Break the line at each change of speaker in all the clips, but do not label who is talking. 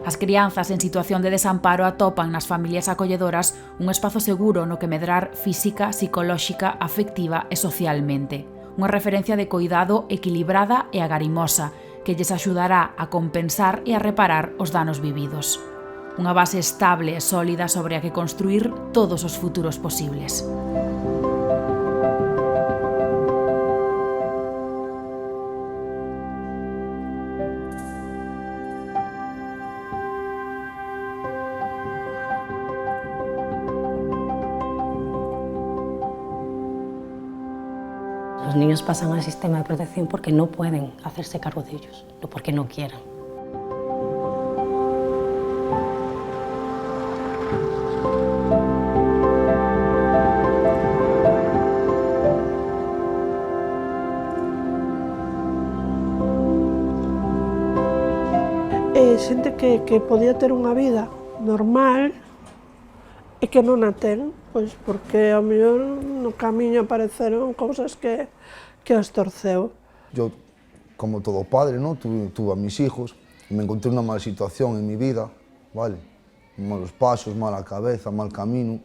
As crianzas en situación de desamparo atopan nas familias acolledoras un espazo seguro no que medrar física, psicolóxica, afectiva e socialmente. Unha referencia de coidado equilibrada e agarimosa que lles axudará a compensar e a reparar os danos vividos. Unha base estable e sólida sobre a que construir todos os futuros posibles.
Los niños pasan al sistema de protección porque no pueden hacerse cargo de ellos, no porque no quieran.
Xente que podía ter unha vida normal e que non a ten, pois porque ao mellor no camiño apareceron cousas que os torceu.
Yo, como todo padre, ¿no? tuve a mis hijos, me encontré una mala situación en mi vida, ¿vale? Malos pasos, mala cabeza, mal camino,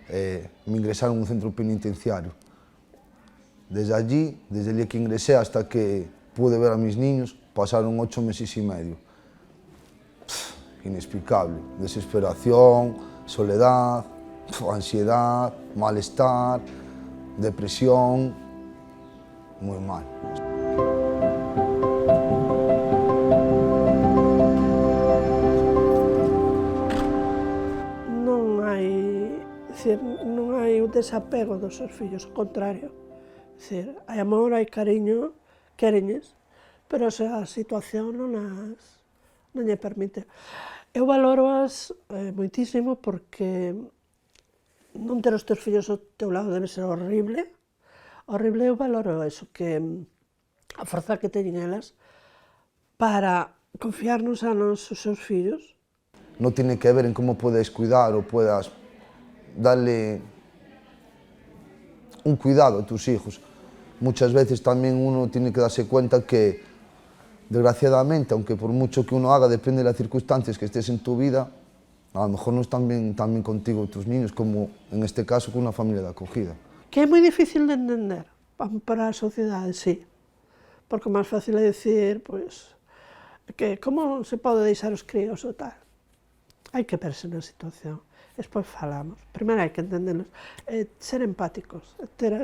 me ingresaron en un centro penitenciario. Desde allí que ingresé hasta que pude ver a mis niños, pasaron 8 meses y medio. Inexplicable, desesperación, soledad, ansiedad, malestar, depresión, muy mal.
Non hai o desapego dos seus fillos, ao contrario. Hai amor, hai cariño, quéreñes, pero a situación non lle permite. Eu valoroas moitísimo porque non ter os teus fillos ao teu lado debe ser horrible. Horrible, eu valoro eso, que a forza que teñen elas para confiarnos a nos os seus fillos.
No tiene que ver en cómo puedes cuidar o puedas darle un cuidado a tus hijos. Muchas veces también uno tiene que darse cuenta que desgraciadamente, aunque por mucho que uno haga, depende de las circunstancias que estés en tu vida, a lo mejor no están bien contigo tus niños, como en este caso con una familia de acogida.
Que é moi difícil de entender para a sociedade, sí. Porque o máis fácil é dicir, pois, que como se pode deixar os críos ou tal. Hai que verse na situación, despois falamos. Primeiro hai que entenderlos, ser empáticos, ter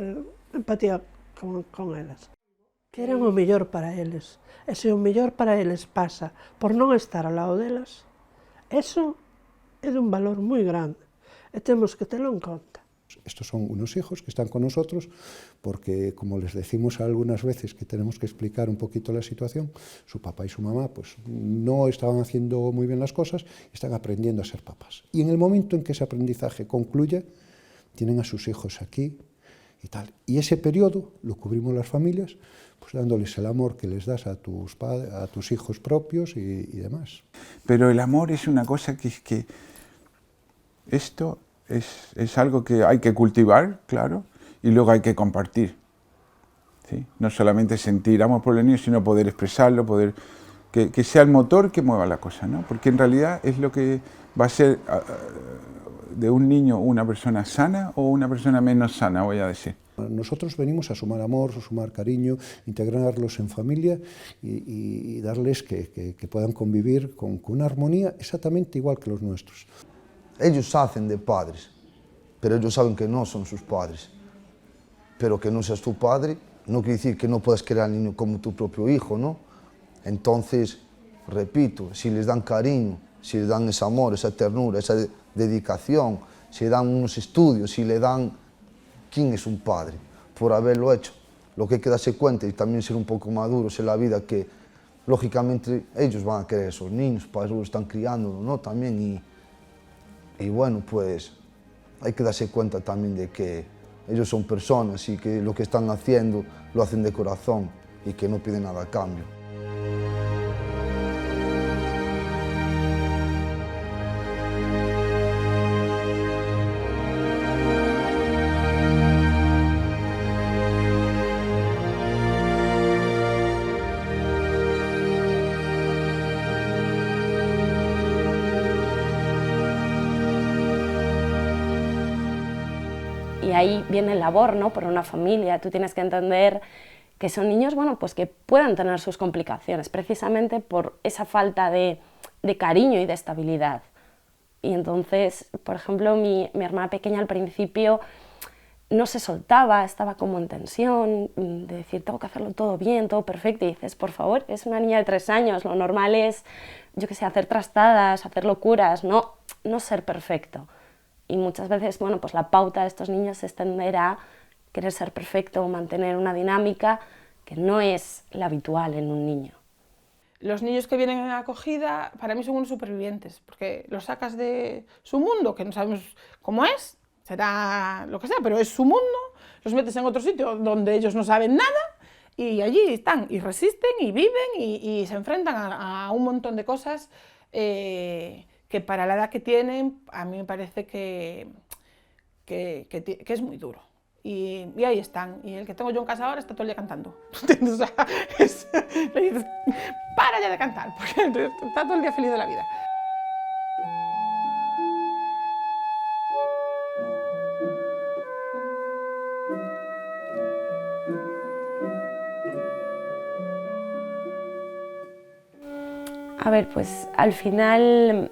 empatía con elas. Queren o mellor para eles, e se o mellor para eles pasa por non estar ao lado delas, eso é dun valor moi grande, e temos que telo en conta.
Estos son unos hijos que están con nosotros porque, como les decimos algunas veces que tenemos que explicar un poquito la situación, su papá y su mamá pues no estaban haciendo muy bien las cosas y están aprendiendo a ser papás. Y en el momento en que ese aprendizaje concluye, tienen a sus hijos aquí y tal. Y ese periodo lo cubrimos las familias, pues dándoles el amor que les das a tus hijos propios y demás.
Pero el amor es una cosa que esto es algo que hay que cultivar, claro, y luego hay que compartir. ¿Sí? No solamente sentir amor por los niños, sino poder expresarlo, que sea el motor que mueva la cosa, ¿no? Porque en realidad es lo que va a ser de un niño una persona sana o una persona menos sana, voy a decir.
Nosotros venimos a sumar amor, a sumar cariño, integrarlos en familia y darles que puedan convivir con una armonía exactamente igual que los nuestros.
Ellos hacen de padres, pero ellos saben que no son sus padres. Pero que no seas tu padre no quiere decir que no puedas querer al niño como tu propio hijo, ¿no? Entonces, repito, si les dan cariño, si les dan ese amor, esa ternura, esa dedicación, si le dan unos estudios, si le dan... ¿Quién es un padre? Por haberlo hecho. Lo que hay que darse cuenta y también ser un poco maduros en la vida, que lógicamente ellos van a querer a esos niños, para eso lo están criando, ¿no? También y bueno, pues hay que darse cuenta también de que ellos son personas y que lo que están haciendo lo hacen de corazón y que no piden nada a cambio.
ahí viene el labor, ¿no?, por una familia. Tú tienes que entender que son niños, bueno, pues que puedan tener sus complicaciones, precisamente por esa falta de cariño y de estabilidad. Y entonces, por ejemplo, mi hermana pequeña al principio no se soltaba, estaba como en tensión, de decir, tengo que hacerlo todo bien, todo perfecto, y dices, por favor, es una niña de 3 años, lo normal es, yo qué sé, hacer trastadas, hacer locuras, no ser perfecto. Y muchas veces, bueno, pues la pauta de estos niños es tender a querer ser perfecto o mantener una dinámica que no es la habitual en un niño.
Los niños que vienen en acogida, para mí son unos supervivientes, porque los sacas de su mundo, que no sabemos cómo es, será lo que sea, pero es su mundo, los metes en otro sitio donde ellos no saben nada, y allí están, y resisten, y viven, y se enfrentan a un montón de cosas que para la edad que tienen, a mí me parece que es muy duro. Y ahí están, y el que tengo yo en casa ahora está todo el día cantando. O sea, le dices, para ya de cantar, porque está todo el día feliz de la vida.
A ver, pues al final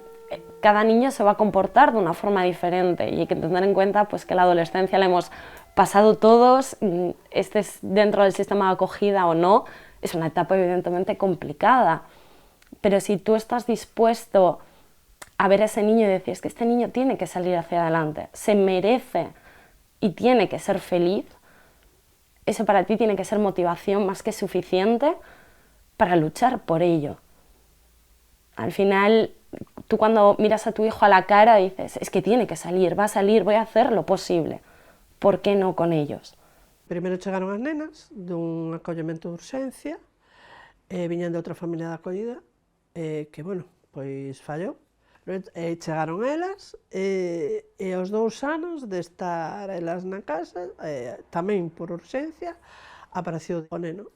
cada niño se va a comportar de una forma diferente y hay que tener en cuenta pues, que la adolescencia la hemos pasado todos, estés dentro del sistema de acogida o no, es una etapa evidentemente complicada, pero si tú estás dispuesto a ver a ese niño y decir, es que este niño tiene que salir hacia adelante, se merece y tiene que ser feliz, eso para ti tiene que ser motivación más que suficiente para luchar por ello. Al final, tú cuando miras a tu hijo a la cara dices, es que tiene que salir, va a salir, voy a hacer lo posible. Por que non con ellos?
Primeiro chegaron as nenas dun acollemento de urxencia, viñan de outra familia de acollida, que, bueno, pois fallou. Chegaron elas, e aos 2 anos de estar elas na casa, tamén por urxencia, apareceu o neno.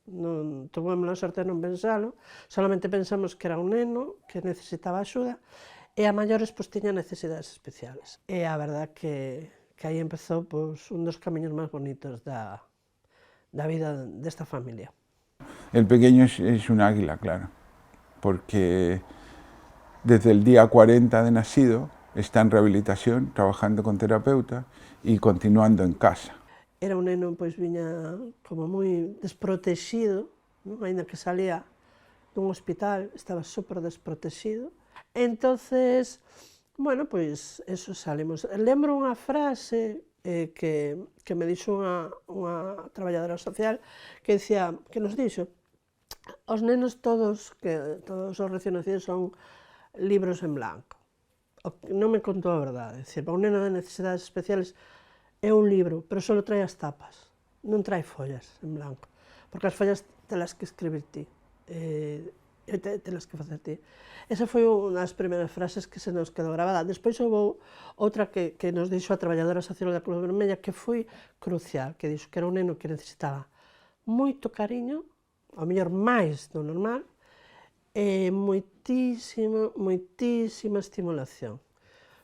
Non tuvemos a sorte de non pensalo, solamente pensamos que era un neno que necesitaba axuda, e a maiores pois tiña necesidades especiales. E a verdad que aí empezou pues, un dos camiños máis bonitos da vida desta familia.
El pequeño es un águila, claro, porque desde el día 40 de nacido está en rehabilitación, trabajando con terapeuta y continuando en casa.
Era un neno, pois viña como moi desprotexido, non? Ainda que salía dun hospital, estaba super desprotexido. Entonces, bueno, pois, eso salimos. Lembro unha frase que me dixo unha traballadora social que dicía, que nos dixo, os nenos todos os recién nacidos son libros en blanco. Non me contou a verdade, dicir, un neno de necesidades especiales é un libro, pero só trae as tapas, non trae follas en blanco, porque as follas telas que escribir ti. Telas que facer ti. Esa foi unha das primeiras frases que se nos quedou grabada. Despois houve outra que nos dixo a traballadora social da Cruz Vermella que foi crucial, que dixo que era un neno que necesitaba moito cariño, ao mellor máis do normal, e moitísima estimulación.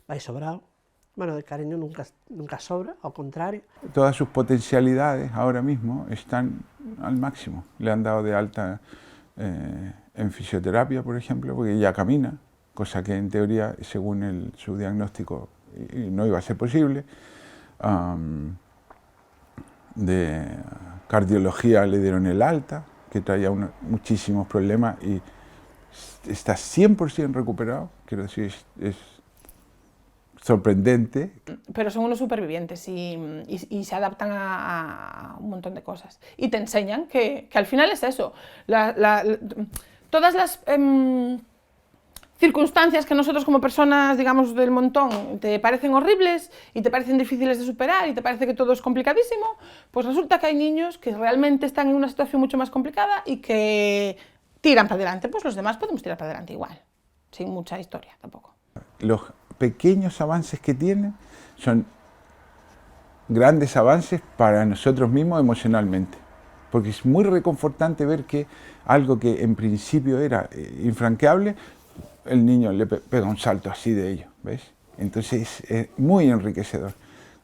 Vai sobrado. Bueno, de cariño nunca sobra, ao contrario.
Todas sus potencialidades ahora mismo están al máximo. Le han dado de alta en fisioterapia, por ejemplo, porque ya camina, cosa que en teoría, según su diagnóstico, no iba a ser posible. De cardiología le dieron el alta, que traía muchísimos problemas y está 100% recuperado, quiero decir, es sorprendente.
Pero son unos supervivientes y se adaptan a un montón de cosas. Y te enseñan que al final es eso. Todas las circunstancias que nosotros como personas, digamos, del montón, te parecen horribles y te parecen difíciles de superar y te parece que todo es complicadísimo, pues resulta que hay niños que realmente están en una situación mucho más complicada y que tiran para adelante. Pues los demás podemos tirar para adelante igual, sin mucha historia tampoco.
Los pequeños avances que tienen son grandes avances para nosotros mismos emocionalmente, porque es muy reconfortante ver que algo que en principio era infranqueable, el niño le pega un salto así de ello, ¿ves? Entonces es muy enriquecedor.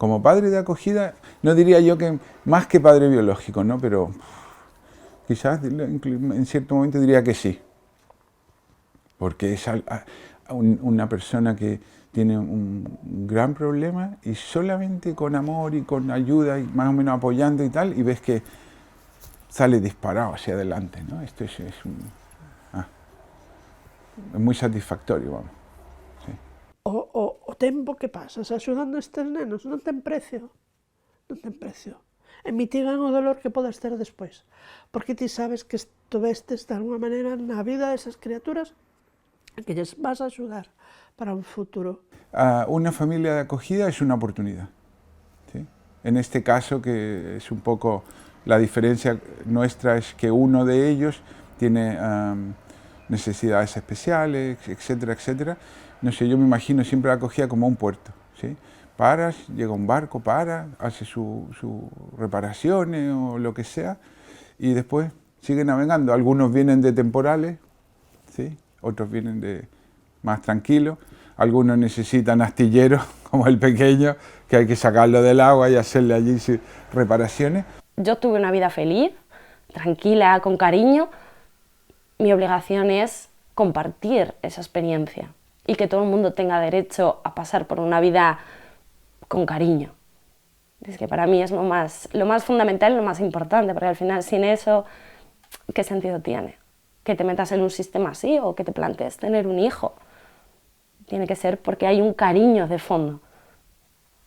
como padre de acogida, no diría yo que más que padre biológico, ¿no? Pero quizás en cierto momento diría que sí. Porque es una persona que tiene un gran problema y solamente con amor y con ayuda y más o menos apoyando y tal, y ves que sale disparado hacia adelante, ¿no? Esto es muy satisfactorio, vamos. Sí.
O tempo que pasas axudando estes nenos non ten precio. Non ten precio. E mitigan o dolor que podes ter despois. Porque ti sabes que estuvestes de alguma maneira na vida desas criaturas que lles vas a axudar para un futuro.
Una familia de acogida es una oportunidad, ¿sí? En este caso, que es un poco la diferencia nuestra, es que uno de ellos tiene necesidades especiales, etcétera, etcétera. No sé, yo me imagino siempre la acogida como un puerto, ¿sí? Paras, llega un barco, hace sus reparaciones o lo que sea, y después sigue navegando. Algunos vienen de temporales, ¿sí? Otros vienen de más tranquilos. Algunos necesitan astilleros, como el pequeño, que hay que sacarlo del agua y hacerle allí sus reparaciones.
Yo tuve una vida feliz, tranquila, con cariño. Mi obligación es compartir esa experiencia y que todo el mundo tenga derecho a pasar por una vida con cariño. Es que para mí es lo más fundamental y lo más importante, porque al final sin eso, ¿qué sentido tiene? Que te metas en un sistema así o que te plantees tener un hijo. Tiene que ser porque hay un cariño de fondo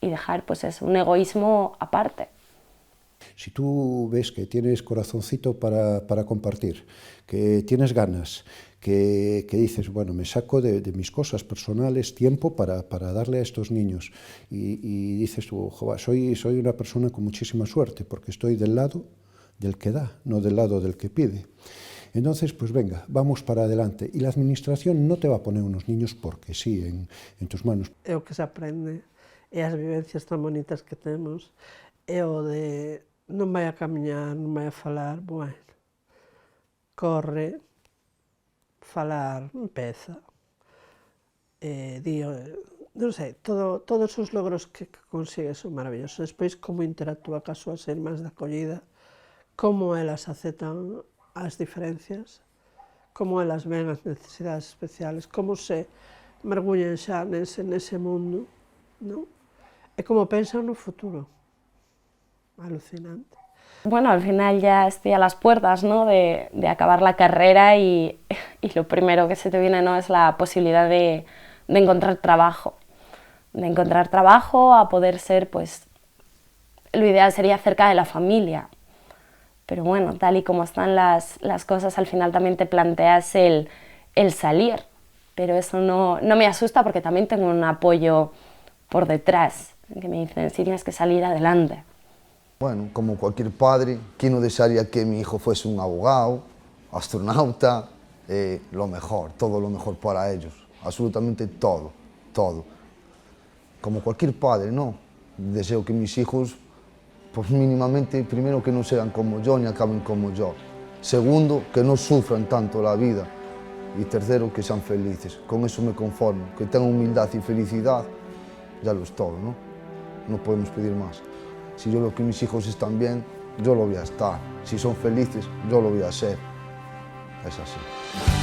y dejar pues eso, un egoísmo aparte.
Si tú ves que tienes corazoncito para compartir, que tienes ganas, que dices, bueno, me saco de mis cosas personales tiempo para darle a estos niños y dices tú, joder, soy una persona con muchísima suerte porque estoy del lado del que da, no del lado del que pide. Entonces, pues venga, vamos para adelante. Y la administración no te va a poner unos niños porque sí en tus manos.
É o que se aprende, é as vivencias tan bonitas que temos, é o de non vai a camiñar, non vai a falar, bueno, corre, falar, empeza, non sei, todos os logros que consigues son maravillosos. Despois, como interactúa cas súas irmás de acollida, como elas aceptan as diferencias, como elas ven as necesidades especiales, como se mergullen xa nese mundo, non? E como pensan no futuro. Alucinante.
Bueno, al final ya estoy a las puertas, ¿no? de acabar la carrera y lo primero que se te viene, ¿no? es la posibilidad de encontrar trabajo. De encontrar trabajo, a poder ser, pues, lo ideal sería cerca de la familia. Pero bueno, tal y como están las cosas, al final también te planteas el salir. Pero eso no me asusta porque también tengo un apoyo por detrás, que me dicen, sí, tienes que salir adelante.
Bueno, como cualquier padre, ¿quién no desearía que mi hijo fuese un abogado, astronauta, lo mejor, todo lo mejor para ellos? Absolutamente todo, todo. Como cualquier padre, ¿no? Deseo que mis hijos, pues mínimamente, primero que no sean como yo ni acaben como yo. Segundo, que no sufran tanto la vida. Y tercero, que sean felices. Con eso me conformo. Que tengan humildad y felicidad, ya lo es todo, ¿no? No podemos pedir más. Si yo veo que mis hijos están bien, yo lo voy a estar. Si son felices, yo lo voy a ser. Es así.